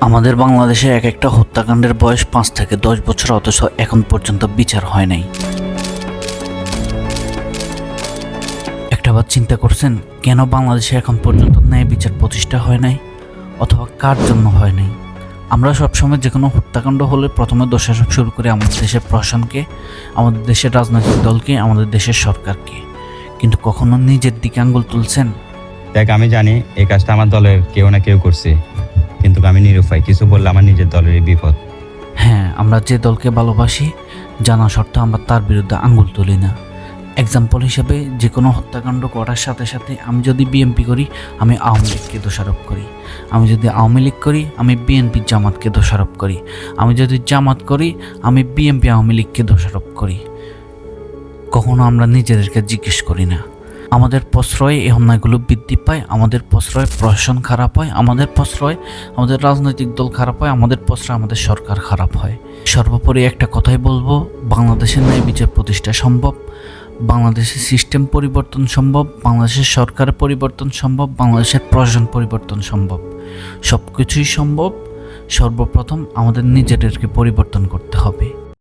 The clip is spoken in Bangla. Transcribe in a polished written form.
আমাদের বাংলাদেশে এক একটা হত্যাকাণ্ডের বয়স 5 থেকে 10 বছর, অথচ এখন পর্যন্ত বিচার হয় নাই। একটাবার চিন্তা করছেন কেন বাংলাদেশে এখন পর্যন্ত ন্যায় বিচার প্রতিষ্ঠা হয় নাই, অথবা কার জন্য হয় নাই? আমরা সবসময় যে কোনো হত্যাকাণ্ড হলে প্রথমে দোষারোপ শুরু করি আমাদের দেশের প্রশাসনকে, আমাদের দেশের রাজনৈতিক দলকে, আমাদের দেশের সরকারকে। কিন্তু কখনো নিজের দিকে আঙ্গুল তুলছেন? দেখ, আমি জানি এই কাজটা আমার দলের কেউ না কেউ করছে, কিন্তু আমি নিরুপায়। কিছু বললে আমার নিজের দলেরই বিপদ। হ্যাঁ, আমরা যে দলকে ভালোবাসি জানা সত্ত্বেও আমরা তার বিরুদ্ধে আঙ্গুল তুলি না। এক্সাম্পল হিসেবে যে কোনো হত্যাকাণ্ড করার সাথে সাথে আমি যদি বিএনপি করি, আমি আওয়ামী লীগকে দোষারোপ করি। আমি যদি আওয়ামী লীগ করি, আমি বিএনপি জামাতকে দোষারোপ করি। আমি যদি জামাত করি, আমি বিএনপি আওয়ামী লীগকে দোষারোপ করি। কখনো আমরা নিজেদেরকে জিজ্ঞেস করি না। আমাদের প্রশ্রয়ে এই অন্যায়গুলো বৃদ্ধি পায়, আমাদের প্রশ্রয়ে প্রশাসন খারাপ হয়, আমাদের প্রশ্রয়ে আমাদের রাজনৈতিক দল খারাপ হয়, আমাদের প্রশ্রয়ে আমাদের সরকার খারাপ হয়। সর্বোপরি একটা কথাই বলবো, বাংলাদেশের ন্যায় বিচার প্রতিষ্ঠা সম্ভব, বাংলাদেশের সিস্টেম পরিবর্তন সম্ভব, বাংলাদেশের সরকার পরিবর্তন সম্ভব, বাংলাদেশের প্রশাসন পরিবর্তন সম্ভব। সব কিছুই সম্ভব। সর্বপ্রথম আমাদের নিজেদেরকে পরিবর্তন করতে হবে।